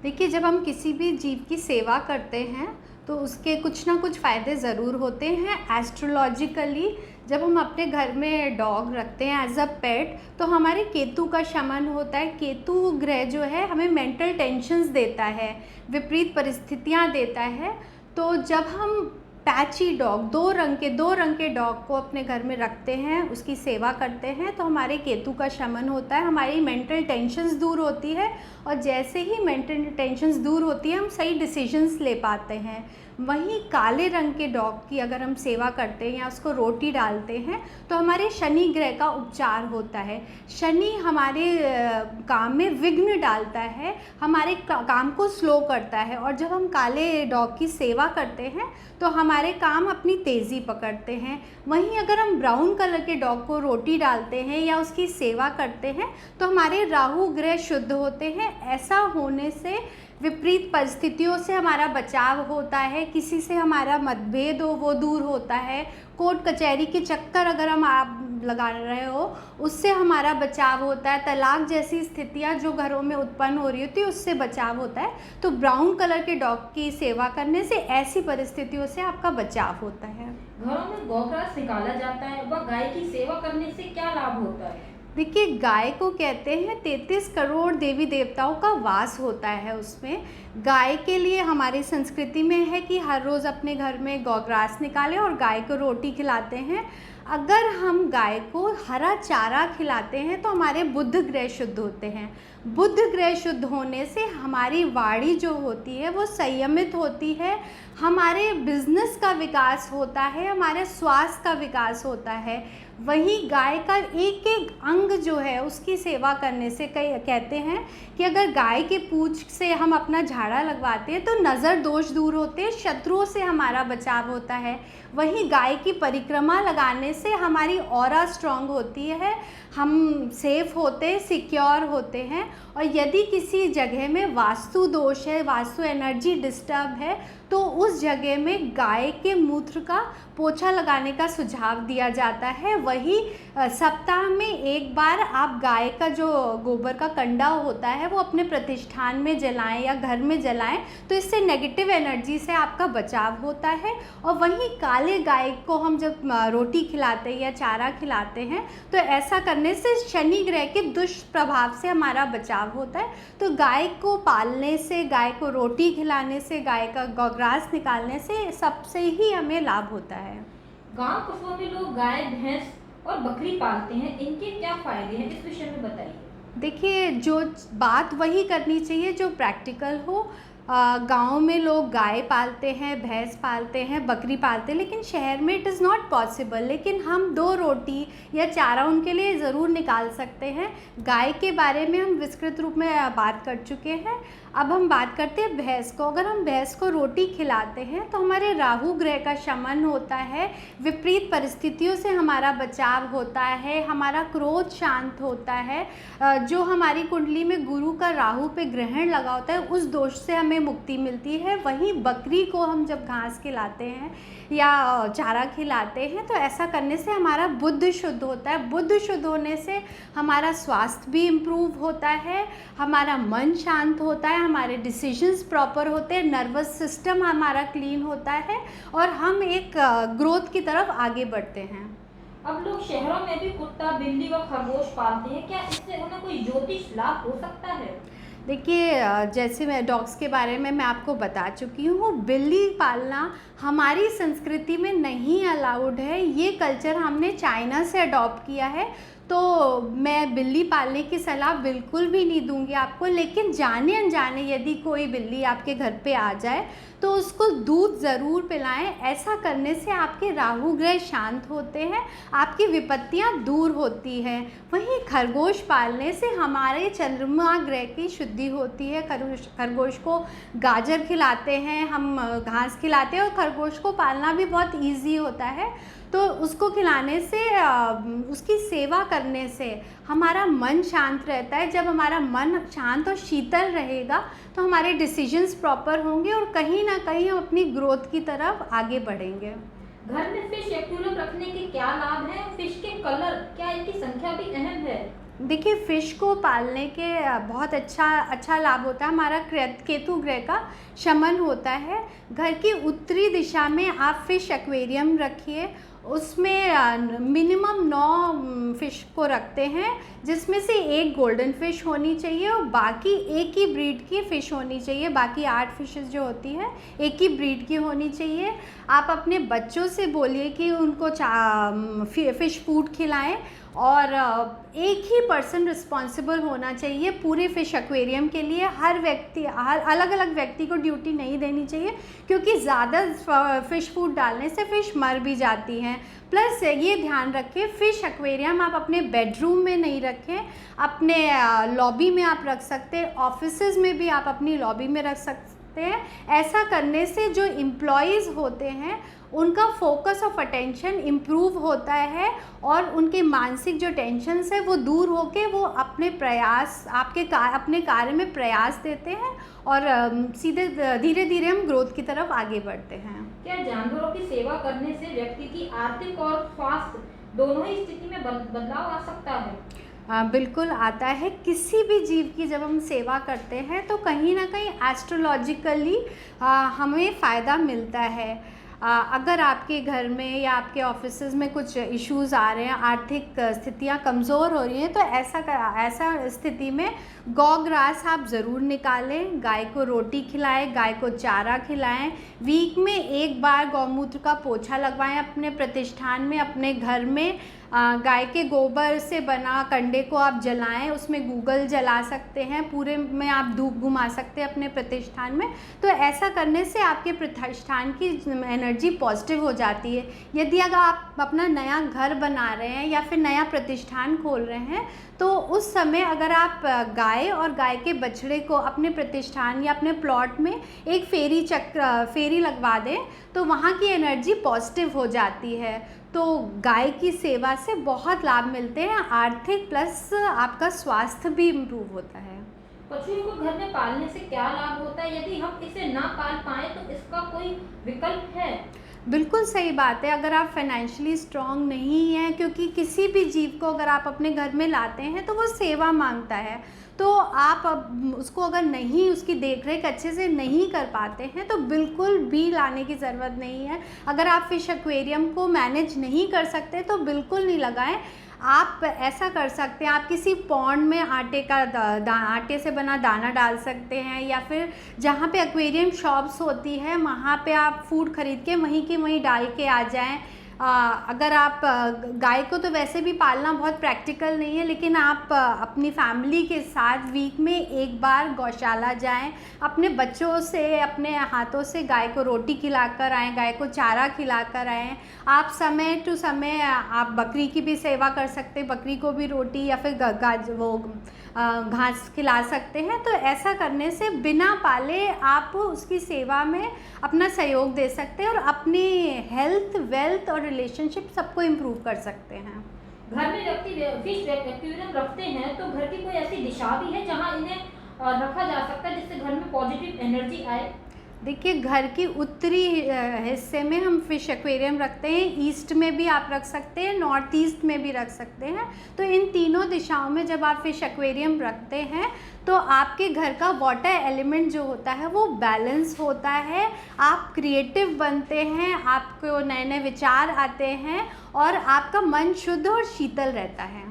देखिए, जब हम किसी भी जीव की सेवा करते हैं तो उसके कुछ ना कुछ फ़ायदे ज़रूर होते हैं। एस्ट्रोलॉजिकली जब हम अपने घर में डॉग रखते हैं एज अ पेट, तो हमारे केतु का शमन होता है। केतु ग्रह जो है हमें मेंटल टेंशन्स देता है, विपरीत परिस्थितियाँ देता है। तो जब हम पैची डॉग, दो रंग के डॉग को अपने घर में रखते हैं, उसकी सेवा करते हैं, तो हमारे केतु का शमन होता है, हमारी मेंटल टेंशन्स दूर होती है। और जैसे ही मेंटल टेंशन्स दूर होती है, हम सही डिसीजंस ले पाते हैं। वहीं काले रंग के डॉग की अगर हम सेवा करते हैं या उसको रोटी डालते हैं, तो हमारे शनि ग्रह का उपचार होता है। शनि हमारे काम में विघ्न डालता है, हमारे काम को स्लो करता है। और जब हम काले डॉग की सेवा करते हैं तो हमारे काम अपनी तेज़ी पकड़ते हैं। वहीं अगर हम ब्राउन कलर के डॉग को रोटी डालते हैं या उसकी सेवा करते हैं, तो हमारे राहु ग्रह शुद्ध होते हैं। ऐसा होने से विपरीत परिस्थितियों से हमारा बचाव होता है, किसी से हमारा मतभेद हो वो दूर होता है। कोर्ट कचहरी के चक्कर अगर हम आप लगा रहे हो, उससे हमारा बचाव होता है। तलाक जैसी स्थितियाँ जो घरों में उत्पन्न हो रही होती है, उससे बचाव होता है। तो ब्राउन कलर के डॉग की सेवा करने से ऐसी परिस्थितियों से आपका बचाव होता है। घरों में गौग्रास निकाला जाता है, वह गाय की सेवा करने से क्या लाभ होता है? देखिए, गाय को कहते हैं 33 करोड़ देवी देवताओं का वास होता है उसमें। गाय के लिए हमारी संस्कृति में है कि हर रोज़ अपने घर में गौग्रास निकालें और गाय को रोटी खिलाते हैं। अगर हम गाय को हरा चारा खिलाते हैं तो हमारे बुध ग्रह शुद्ध होते हैं। बुध ग्रह शुद्ध होने से हमारी वाणी जो होती है वो संयमित होती है, हमारे बिजनेस का विकास होता है, हमारे स्वास्थ्य का विकास होता है। वहीं गाय का एक एक अंग जो है उसकी सेवा करने से कहते हैं कि अगर गाय के पूंछ से हम अपना झाड़ा लगवाते हैं तो नज़र दोष दूर होते हैं, शत्रुओं से हमारा बचाव होता है। वहीं गाय की परिक्रमा लगाने से हमारी ऑरा स्ट्रांग होती है, हम सेफ होते हैं, सिक्योर होते हैं। और यदि किसी जगह में वास्तु दोष है, वास्तु एनर्जी डिस्टर्ब है, तो उस जगह में गाय के मूत्र का पोछा लगाने का सुझाव दिया जाता है। वही सप्ताह में एक बार आप गाय का जो गोबर का कंडा होता है वो अपने प्रतिष्ठान में जलाएं या घर में जलाएं, तो इससे नेगेटिव एनर्जी से आपका बचाव होता है। और वहीं काले गाय को हम जब रोटी खिलाते हैं या चारा खिलाते हैं, तो ऐसा करने से शनि ग्रह के दुष्प्रभाव से हमारा बचाव होता है। तो गाय को पालने से, गाय को रोटी खिलाने से, गाय का गौग्रास निकालने से सबसे ही हमें लाभ होता है। गांव कस्बों में लोग गाय, भैंस और बकरी पालते हैं, इनके क्या फायदे हैं, इस विषय में बताइए। देखिए, जो बात वही करनी चाहिए जो प्रैक्टिकल हो। गाँव में लोग गाय पालते हैं, भैंस पालते हैं, बकरी पालते हैं, लेकिन शहर में इट इज़ नॉट पॉसिबल। लेकिन हम 2 रोटी या चारा उनके लिए ज़रूर निकाल सकते हैं। गाय के बारे में हम विस्तृत रूप में बात कर चुके हैं। अब हम बात करते हैं भैंस को। अगर हम भैंस को रोटी खिलाते हैं तो हमारे राहु ग्रह का शमन होता है, विपरीत परिस्थितियों से हमारा बचाव होता है, हमारा क्रोध शांत होता है। जो हमारी कुंडली में गुरु का राहु पे ग्रहण लगा होता है, उस दोष से हमें मुक्ति मिलती है। वहीं बकरी को हम जब घास खिलाते हैं या चारा खिलाते हैं, तो ऐसा करने से हमारा बुद्ध शुद्ध होता है। बुद्ध शुद्ध होने से हमारा स्वास्थ्य भी इम्प्रूव होता है, हमारा मन शांत होता है, हमारे डिसीजंस प्रॉपर होते हैं, नर्वस सिस्टम हमारा क्लीन होता है और हम एक ग्रोथ की तरफ आगे बढ़ते हैं। अब लोग शहरों में भी कुत्ता, बिल्ली व खरगोश पालते हैं, क्या इससे उन्हें कोई ज्योतिष लाभ हो सकता है? देखिए, जैसे मैं डॉग्स के बारे में मैं आपको बता चुकी हूँ, बिल्ली पालना हमारी संस्कृति में नहीं अलाउड है। ये कल्चर हमने चाइना से अडॉप्ट किया है, तो मैं बिल्ली पालने की सलाह बिल्कुल भी नहीं दूंगी आपको। लेकिन जाने अनजाने यदि कोई बिल्ली आपके घर पे आ जाए तो उसको दूध ज़रूर पिलाएं। ऐसा करने से आपके राहु ग्रह शांत होते हैं, आपकी विपत्तियां दूर होती हैं। वहीं खरगोश पालने से हमारे चंद्रमा ग्रह की शुद्धि होती है। खरगोश को गाजर खिलाते हैं, हम घास खिलाते हैं, और खरगोश को पालना भी बहुत ईजी होता है। तो उसको खिलाने से, उसकी सेवा करने से हमारा मन शांत रहता है। जब हमारा मन शांत और शीतल रहेगा तो हमारे डिसीजंस प्रॉपर होंगे और कहीं ना कहीं हम अपनी ग्रोथ की तरफ आगे बढ़ेंगे। घर में फिश एक्वेरियम रखने के क्या लाभ हैं? फिश के कलर, क्या इनकी संख्या भी अहम है? देखिए, फ़िश को पालने के बहुत अच्छा लाभ होता है। हमारा केतु ग्रह का शमन होता है। घर की उत्तरी दिशा में आप फ़िश एक्वेरियम रखिए। उसमें मिनिमम 9 फ़िश को रखते हैं, जिसमें से एक गोल्डन फ़िश होनी चाहिए और बाकी एक ही ब्रीड की फ़िश होनी चाहिए। बाकी 8 फ़िशेज़ जो होती हैं एक ही ब्रीड की होनी चाहिए। आप अपने बच्चों से बोलिए कि उनको फ़िश फूड खिलाएं और एक ही पर्सन रिस्पॉन्सिबल होना चाहिए पूरे फ़िश एक्वेरियम के लिए। हर अलग अलग व्यक्ति को ड्यूटी नहीं देनी चाहिए, क्योंकि ज़्यादा फ़िश फूड डालने से फ़िश मर भी जाती हैं। प्लस ये ध्यान रखें, फ़िश एक्वेरियम आप अपने बेडरूम में नहीं रखें, अपने लॉबी में आप रख सकते हैं। ऑफिसेज़ में भी आप अपनी लॉबी में रख सकते हैं। ऐसा करने से जो एम्प्लॉयज़ होते हैं उनका फोकस ऑफ अटेंशन इम्प्रूव होता है और उनके मानसिक जो टेंशन्स है वो दूर होके वो अपने कार्य में प्रयास देते हैं और सीधे धीरे धीरे हम ग्रोथ की तरफ आगे बढ़ते हैं। क्या जानवरों की सेवा करने से व्यक्ति की आर्थिक और स्वास्थ्य दोनों ही स्थिति में बदलाव आ सकता है? बिल्कुल आता है। किसी भी जीव की जब हम सेवा करते हैं तो कहीं ना कहीं एस्ट्रोलॉजिकली हमें फ़ायदा मिलता है। अगर आपके घर में या आपके ऑफिसेज़ में कुछ इश्यूज़ आ रहे हैं, आर्थिक स्थितियाँ कमज़ोर हो रही हैं, तो ऐसा स्थिति में गौ ग्रास आप ज़रूर निकालें। गाय को रोटी खिलाएं, गाय को चारा खिलाएं। वीक में एक बार गौमूत्र का पोछा लगवाएं अपने प्रतिष्ठान में, अपने घर में। गाय के गोबर से बना कंडे को आप जलाएं, उसमें गूगल जला सकते हैं, पूरे में आप धूप घुमा सकते हैं अपने प्रतिष्ठान में। तो ऐसा करने से आपके प्रतिष्ठान की एनर्जी पॉजिटिव हो जाती है। यदि अगर आप अपना नया घर बना रहे हैं या फिर नया प्रतिष्ठान खोल रहे हैं, तो उस समय अगर आप गाय और गाय के बछड़े को अपने प्रतिष्ठान या अपने प्लॉट में एक फेरी लगवा दें, तो वहाँ की एनर्जी पॉजिटिव हो जाती है। तो गाय की सेवा से बहुत लाभ मिलते हैं, आर्थिक प्लस आपका स्वास्थ्य भी इम्प्रूव होता है। पशुओं को घर में पालने से क्या लाभ होता है? यदि हम इसे ना पाल पाएँ तो इसका कोई विकल्प है? बिल्कुल सही बात है। अगर आप फाइनेंशियली स्ट्रॉन्ग नहीं हैं, क्योंकि किसी भी जीव को अगर आप अपने घर में लाते हैं तो वो सेवा मांगता है, तो आप अब उसको अगर नहीं, उसकी देखरेख अच्छे से नहीं कर पाते हैं तो बिल्कुल भी लाने की ज़रूरत नहीं है। अगर आप फ़िश एक्वेरियम को मैनेज नहीं कर सकते तो बिल्कुल नहीं लगाएं। आप ऐसा कर सकते हैं, आप किसी पॉन्ड में आटे से बना दाना डाल सकते हैं, या फिर जहाँ पे एक्वेरियम शॉप्स होती है वहाँ पे आप फूड ख़रीद के वहीं के वहीं डाल के आ जाएं। अगर आप गाय को तो वैसे भी पालना बहुत प्रैक्टिकल नहीं है, लेकिन आप अपनी फैमिली के साथ वीक में एक बार गौशाला जाएं, अपने बच्चों से अपने हाथों से गाय को रोटी खिलाकर आएँ, गाय को चारा खिलाकर आएँ। आप समय टू समय आप बकरी की भी सेवा कर सकते हैं, बकरी को भी रोटी या फिर घास खिला सकते हैं। तो ऐसा करने से बिना पाले आप उसकी सेवा में अपना सहयोग दे सकते हैं और अपनी हेल्थ, वेल्थ और रिलेशनशिप सबको इम्प्रूव कर सकते हैं। घर में व्यक्ति फ़िश एक्वेरियम रखते हैं तो घर की कोई ऐसी दिशा भी है जहां इन्हें रखा जा सकता है जिससे घर में पॉजिटिव एनर्जी आए? देखिए, घर की उत्तरी हिस्से में हम फ़िश एक्वेरियम रखते हैं। ईस्ट में भी आप रख सकते हैं, नॉर्थ ईस्ट में भी रख सकते हैं। तो इन तीनों दिशाओं में जब आप फ़िश एक्वेरियम रखते हैं तो आपके घर का वाटर एलिमेंट जो होता है वो बैलेंस होता है, आप क्रिएटिव बनते हैं, आपको नए नए विचार आते हैं और आपका मन शुद्ध और शीतल रहता है।